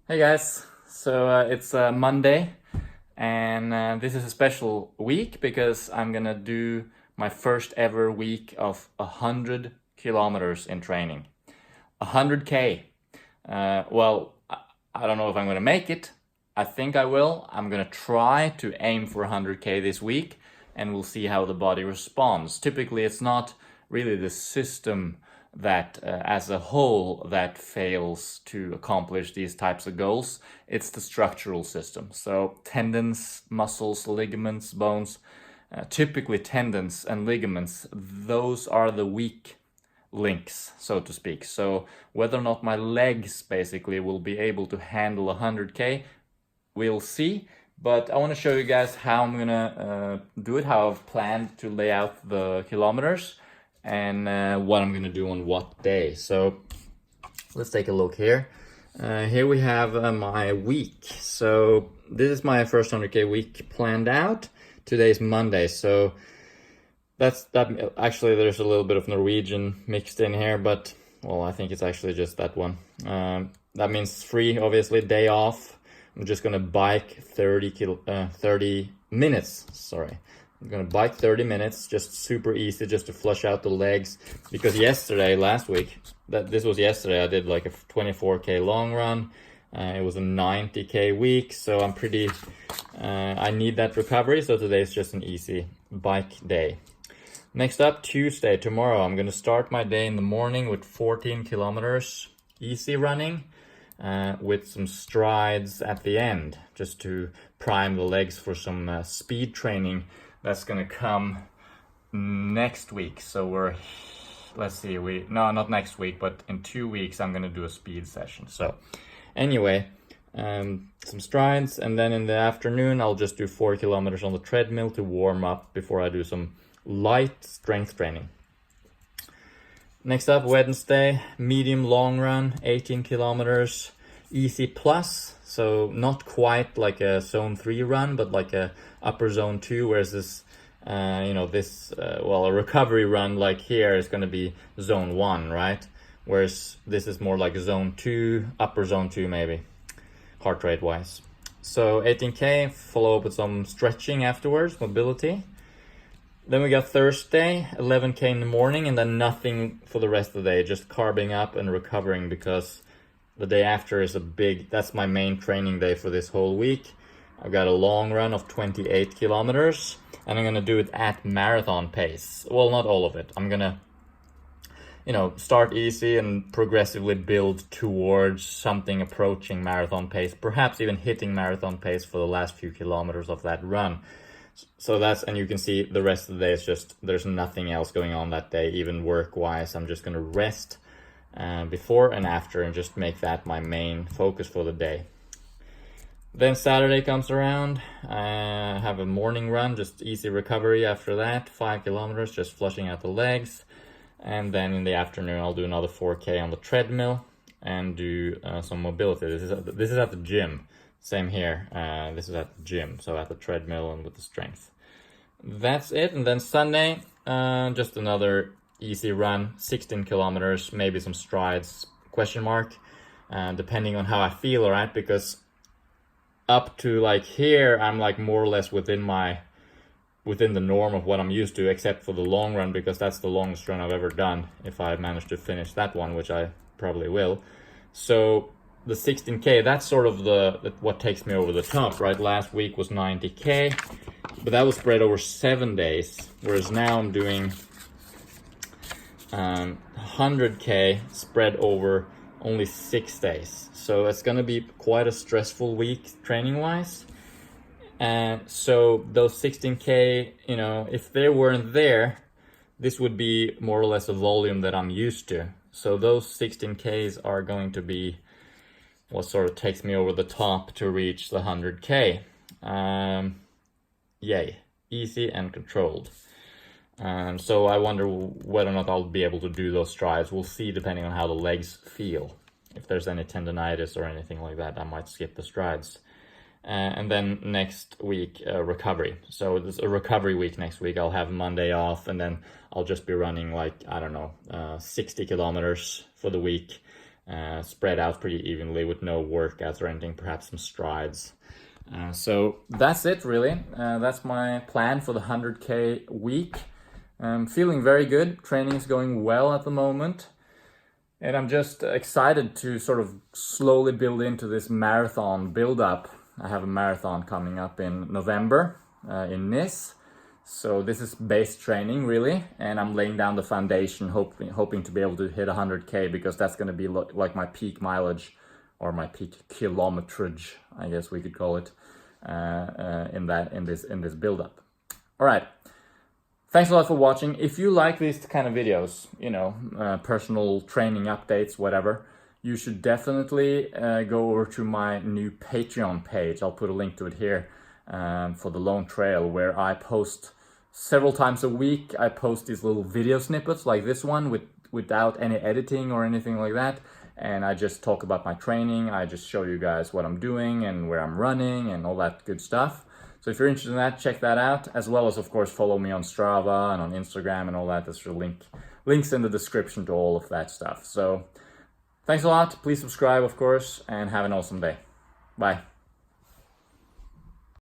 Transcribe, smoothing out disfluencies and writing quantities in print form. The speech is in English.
Hey guys, so it's Monday, and this is a special week because I'm gonna do my first ever week of 100 kilometers in training. 100K. I don't know if I'm gonna make it. I think I will. I'm gonna try to aim for 100K this week, and we'll see how the body responds. Typically, it's not really the system that as a whole that fails to accomplish these types of goals. It's the structural system. So tendons, muscles, ligaments, bones, typically tendons and ligaments, those are the weak links, so to speak. So whether or not my legs basically will be able to handle 100K, we'll see. But I want to show you guys how I'm gonna do it, how I've planned to lay out the kilometers, and what I'm gonna do on what day. So let's take a look here. Here we have my week. So this is my first 100K week planned out. Today's Monday, so that. Actually, there's a little bit of Norwegian mixed in here, but well, I think it's actually just that one. That means free, obviously, day off. I'm just gonna bike 30 minutes. Sorry, I'm gonna bike 30 minutes, just super easy, just to flush out the legs. Because last week, this was yesterday, I did like a 24K long run. It was a 90K week, so I'm pretty. I need that recovery, so today's just an easy bike day. Next up, Tuesday, tomorrow, I'm gonna start my day in the morning with 14 kilometers easy running. With some strides at the end, just to prime the legs for some speed training that's gonna come next week. So let's see, not next week, but in 2 weeks I'm gonna do a speed session. So anyway, some strides, and then in the afternoon I'll just do 4 kilometers on the treadmill to warm up before I do some light strength training. Next up, Wednesday, medium long run, 18 kilometers, easy plus. So not quite like a zone 3 run, but like a upper zone 2, whereas this, a recovery run like here is going to be zone 1, right? Whereas this is more like zone 2, upper zone 2 maybe, heart rate wise. So 18K, follow up with some stretching afterwards, mobility. Then we got Thursday, 11K in the morning, and then nothing for the rest of the day, just carbing up and recovering, because the day after is that's my main training day for this whole week. I've got a long run of 28 kilometers, and I'm gonna do it at marathon pace. Well, not all of it. I'm gonna, start easy and progressively build towards something approaching marathon pace, perhaps even hitting marathon pace for the last few kilometers of that run. So and you can see the rest of the day is just, there's nothing else going on that day, even work-wise. I'm just gonna rest before and after and just make that my main focus for the day. Then Saturday comes around, I have a morning run, just easy recovery after that, 5 kilometers, just flushing out the legs. And then in the afternoon, I'll do another 4K on the treadmill and do some mobility. This is at the gym. Same here, this is at the gym, so at the treadmill and with the strength. That's it, and then Sunday, just another easy run, 16 kilometers, maybe some strides, question mark, depending on how I feel, alright, because up to like here, I'm like more or less within the norm of what I'm used to, except for the long run, because that's the longest run I've ever done, if I manage to finish that one, which I probably will. So the 16K, that's sort of what takes me over the top, right? Last week was 90K, but that was spread over 7 days, whereas now I'm doing 100K spread over only 6 days. So it's gonna be quite a stressful week training-wise. And so those 16K, if they weren't there, this would be more or less a volume that I'm used to. So those 16Ks are going to be what sort of takes me over the top to reach the 100K. Yay, easy and controlled. So I wonder whether or not I'll be able to do those strides. We'll see, depending on how the legs feel. If there's any tendonitis or anything like that, I might skip the strides. And then next week, recovery. So it's a recovery week next week. I'll have Monday off, and then I'll just be running 60 kilometers for the week. spread out pretty evenly with no workouts or anything, perhaps some strides. So that's it really. That's my plan for the 100K week. I'm feeling very good. Training is going well at the moment. And I'm just excited to sort of slowly build into this marathon build-up. I have a marathon coming up in November in Nice. So this is base training really, and I'm laying down the foundation, hoping to be able to hit 100K, because that's going to be like my peak mileage, or my peak kilometrage, I guess we could call it, in this build-up. All right. Thanks a lot for watching. If you like these kind of videos, you know, personal training updates, whatever, you should definitely go over to my new Patreon page. I'll put a link to it here for the Lone Trail, where I post several times a week. I post these little video snippets like this one without any editing or anything like that. And I just talk about my training. I just show you guys what I'm doing and where I'm running and all that good stuff. So if you're interested in that, check that out, as well as, of course, follow me on Strava and on Instagram and all that. There's links in the description to all of that stuff. So thanks a lot. Please subscribe, of course, and have an awesome day. Bye.